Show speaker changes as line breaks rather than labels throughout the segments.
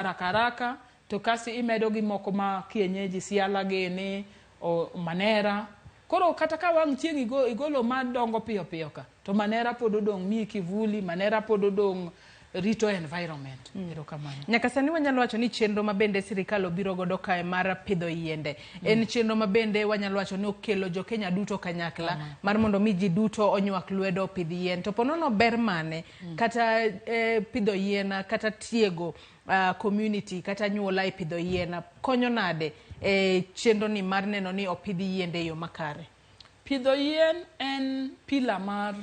rakaraka to kasi imedo gi moko ma kienyeji siala gini o manera. Koro kata ka wang' chieng' igolo madongo piyo piyo ka to manera pod odong' mi kivuli, manera pod odong' rito environment. Erokamano.
Nyaka sani wanyalo wacho ni chenro mabende sirikal obiro godo kae mar pidho yiende. En chenro mabende wanyalo wacho ni okelo jo Kenya duto kanyakla mar mondo mi ji duto onywak lwedo pidh yien. To ponono ber mane kata pidho yien kata tiego community kata nyuola e pidho yien konyo nade chenro ni mar neno ni opidh yiende yo makare?
Pidho yien en pila mar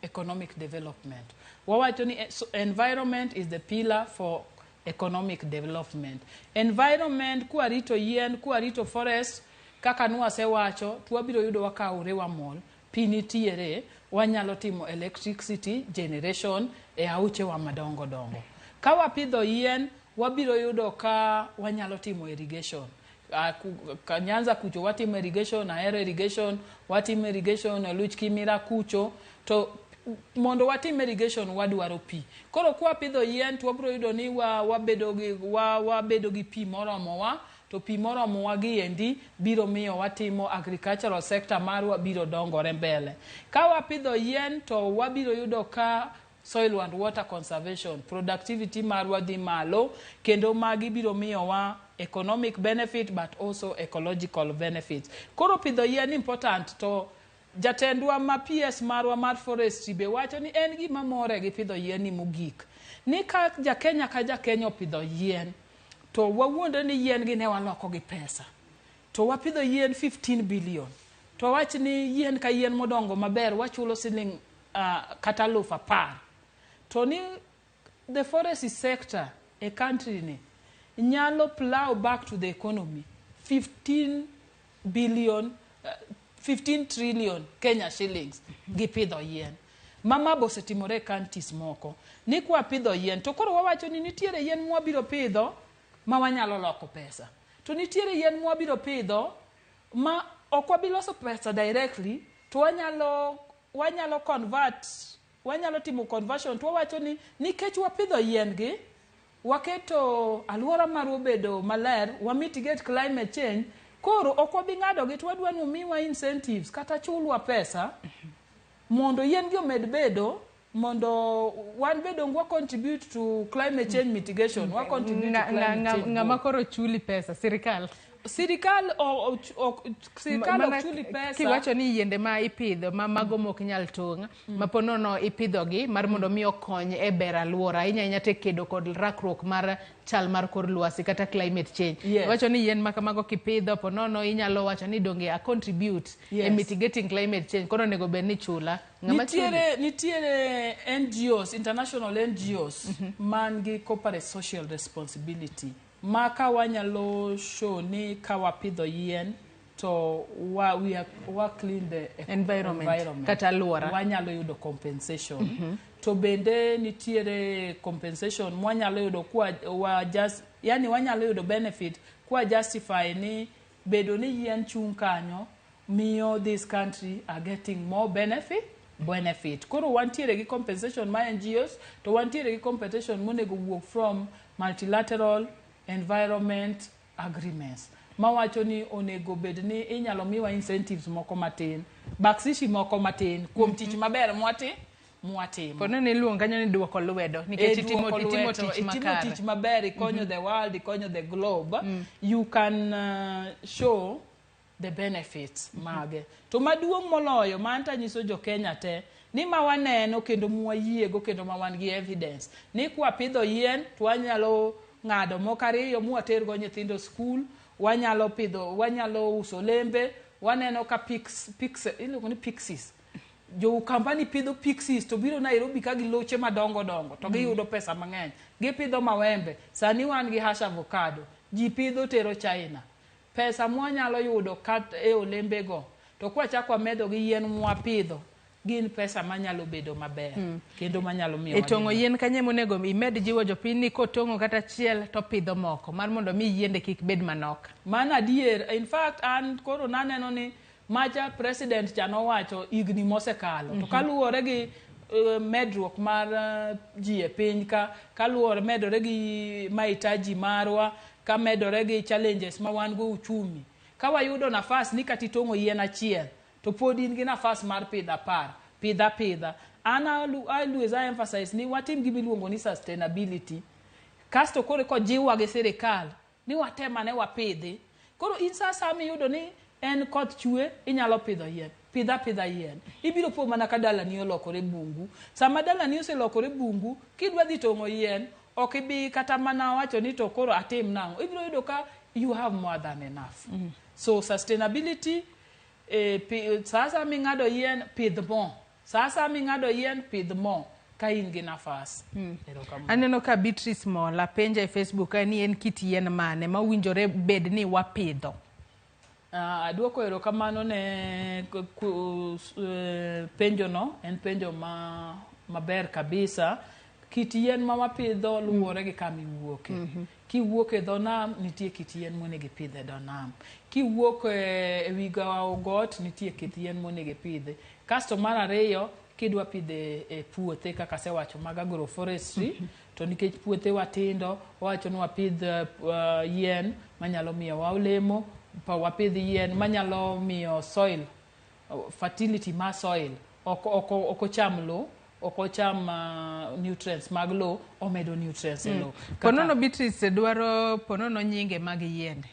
economic development. Wawacho ni environment is the pillar for economic development. Environment kuarito yien, kuarito forest, kaka nwasewacho, twabiro yudo wakaure wa mol, pi nitiere, wanyalo timo electricity generation e auche wa madongo dongo. Ka wapidho yien, wabiro yudo ka wanyalo timo irrigation. Nyanza kucho watimo irrigation, Ahero irrigation, watimo irrigation, Luch Kimira kucho, to mondo watim irrigation wadwaro pi. Koro kwa pidho yien to wabiro yudo ni wabedo gi pi moromowa, to pi moromowa gi endi biro miyo watimo agricultural sector marwa biro dongore mbele. Ka wapidho yien to wabiro yudo ka soil and water conservation, productivity marwa dhi malo, kendo magi biro miyo wa economic benefit but also ecological benefits. Koro pidho yien important to jatendwa ma PS marwa mar forestry be wacho ni en gima more gi pidho yien ni mogik. Ni ka Kenya opidho yien, to wawuondo ni yien gi ne waloko gi pesa. To wapidho yien 15 billion. To wach ni yien ka yien modongo maber wachulo siling kata 10,000. To ni the forestry sector a country ni nyalo plow back to the economy 15 trillion Kenya shillings gi pidho yien. Mama bosetimore counties moko. Ni kwa pidho yien, to koro wawacho ni nitiere yien mwabiro pidho ma wanyalo loko pesa. To nitiere yien mwabiro pidho ma okwabiloso pesa directly, to wanyalo convert, wanyalo timo conversion. To wawacho ni nikech wapidho yien gi, waketo alwora marwa bedo maler, wa mitigate climate change. Koro okwabi ng'ado gi twadwa ni umiwa incentives kata chulwa pesa mondo yien gi omed bedo, mondo wan bedo ngwa contribute to climate change mitigation. Wa contribute to climate change.
Ng'ama koro chuli pesa? Sirikal?
Sirikal ok chuli pesa.
Kiwacho ni yiende ma ipidho ma mago mok nyal tong' ma ponono ipidho gi mar mondo mi okony e bero alwora inya te kedo kod rakruok mar chal mar kor lwasi kata climate change.
Yes.
Wacho ni yien ma kamago kipidho ponono inyalo wacho ni donge a contribute
yes.
e mitigating climate change. Koro nego bed ni chula.
Nitiere NGOs, international NGOs man gi corporate social responsibility. Maka wanyalo show ni ka wapidho yien to wa clean the environment.
Kata alwora.
Wanyalo yudo compensation. To bende nitiere compensation wanyalo yudo kwa yani wanyalo yudo benefit kwa justify ni bedo ni yien chung kanyo miyo this country are getting more benefit. Koro wantiere gi compensation ma NGOs, to wantiere gi compensation monego wuok from multilateral environment agreements. Mawacho ni onego bed ni inyalo miwa incentives moko matin, baksishi moko matin kuom tich maber mwatimo.
Ponono iluongo kanyo ni duoko lwedo nikech itimo
tich maber, ikonyo the world, ikonyo the globe. You can show the benefits mage. To maduong' moloyo ma anta nyiso jo Kenya te ni ma waneno kendo mwayiego kendo ma wan gi evidence ni kwa pidho yien to wanyalo ng'ado mokariyo mwatergo nyithindo school, wanyalo uso lembe, waneno ka iluongo ni pixies. Jo company pidho pixies to biro Nairobi ka giloche madongo dongo to giyudo pesa mang'eny. Gipidho mawembe, sani wan gi hash avocado, ji pidho tero China. Pesa mwanyalo yudo kat e olembego, to kwa chakwa medo gi yien mwapidho, gin pesa manyalo bedo maber kendo manyalo miyo
itongo yien kanye monego imed jiwo jopiny ni kotongo kata chiel to pidho moko mar mondo mi yiende kik bed manok.
Mana dier, in fact an koro naneno ni macha president chano wacho igni mosekalo to kaluwore gi medruok mar ji e piny ka luwore medore gi mahitaji marwa, ka medore gi challenges ma wan go uchumi. Ka wayudo nafas ni katitong'o yien achiel, to pod in gi nafas mar pidho 10, pidha. An always I emphasize ni watim gimiluongo ni sustainability. Kasto koro kojiwa gi sirikal ni watem ane wapidhi. Koro in sasa miyudo ni en koth chwe, inyalo pidho yien. Pidha yien. Ibiro po mana ka dalani olokore bungu. Sama dalani oselokore bungu, kidwa dhi tong'o yien, ok ibi kata mana wacho ni to koro atim nang'o. Ibiro yudo ka you have more than enough. So sustainability, sasa ming'ado yien, pidh mo. Sasa ming'ado yien, pidh mo. Ka in gi nafas.
Aneno ka Beatrice Mola penja e Facebook ni en kit yien mane ma winjore bed ni wapidho.
Aduoko erokamano ne penjo no, en penjo maber kabisa. Kit yien ma wapidho luwore gi kama iwuoke. Kiwuok e dho nam, nitie kit yien monego ipidhe dho nam. Kiwuok e wi got, nitie kit yien monego ipidhe. Kasto mar ariyo, kidwa pidhe e puothe kaka sewacho mag agroforestry, to nikech puothe watindo, wacho ni wapidh yien manyalo miyo wa olemo, wapidh yien manyalo miyo soil, fertility ma soil, okocham lo, okocham nutrients mag lo, omedo nutrients e lo.
Ponono Beatrice dwaro ponono nyinge mag yiende.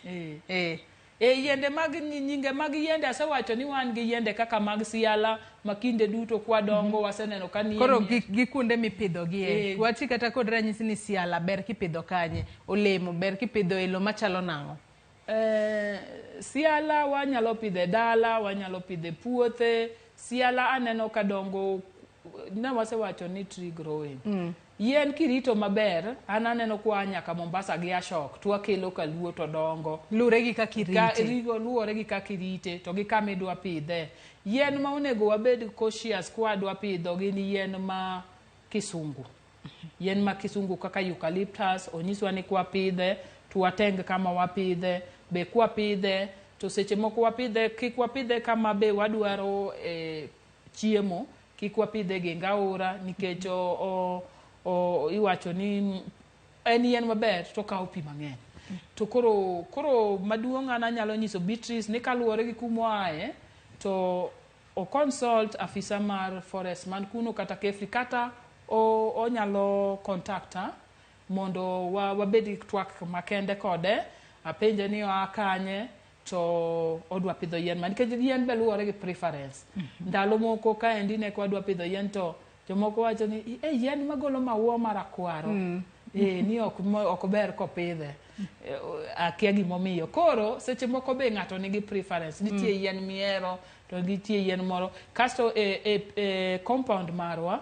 Yiende mag nyinge mag yiende asewacho ni wan gi yiende kaka mag siala makinde duto kwa dongo waseneno ka ni
koro gi kuonde mipidho gi wachi kata kod ranyisi ni siala ber kipidho kanye, olemo ber kipidho e lo machalo nang'o.
Siala wanyalo pidhe dala, wanyalo pidhe puothe. Siala aneno ka dongo, na wasewacho ni tree growing. Yien kirito maber, aneno kwa nyaka Mombasa gi Ashok, twakelo kaluo to dongo.
Luwore gi kaka irite.
Luwore gi kaka irite, to gi kama idwa pidhe. Yien ma onego wabed cautious kwa dwa pidho gin yien ma kisungu. Yien ma kisungu kaka eucalyptus, onyiswa ni kwa pidhe, tuwateng kama wapidhe, be kwa pidhe, to seche moko wapidhe, kik wapidhe kama be wadwaro chiemo, kik wapidhe gi ngaura, nikech iwacho ni en yien maber to kawo pi mang'eny. To koro maduong' an anyalo nyiso Beatrice ni kaluwore gi kumoaye, to o consult afisa mar forest man kuno kata kefri, kata onyalo contacta mondo wabed gi twak makende kode, apenje ni akanye to odwa pidho yien man, nikech yien be luwore gi preference. Ndalo moko ka endi ne kwa dwa pidho yien to jomoko wacho ni yien magolo maua marakwaro ni ok ber kopidhe. Akia gimomiyo. Koro seche moko be ng'ato nigi preference, nitie yien miero to nitie yien moro. Kasto compound marwa,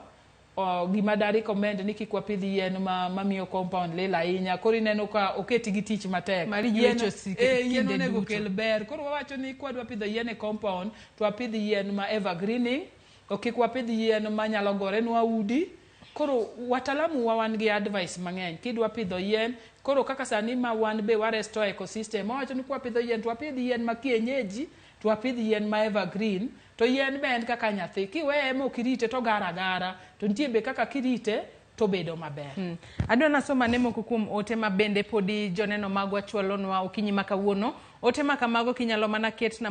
gima da recommend ni kik wapidh yien mamiyo compound lil ahinya. Koro ineno ka oketi gi tich matek. Yien onego kel ber. Koro wawacho ni kwa dwa pidho yien e compound, to wapidh yien ma evergreening, kik wapidh yien manyalo gore nwa udi. Koro watalamu wan gi advice mang'eny. Kidwa pidho yien, koro kaka sani ma wan be wa restore ecosystem, wawacho ni kwa pidho yien, to wapidh yien ma kienyeji, to wapidh yien ma evergreen. To yien be en kaka nyathi, kiweye mokirite to gara, to nitie be kaka kirite to bedo maber.
Adwa nasoma ne moko kuom ote ma bende podi joneno magwa chwalonwa okinyi ma kawuono. Ote ma kamago kinyalo mana ket na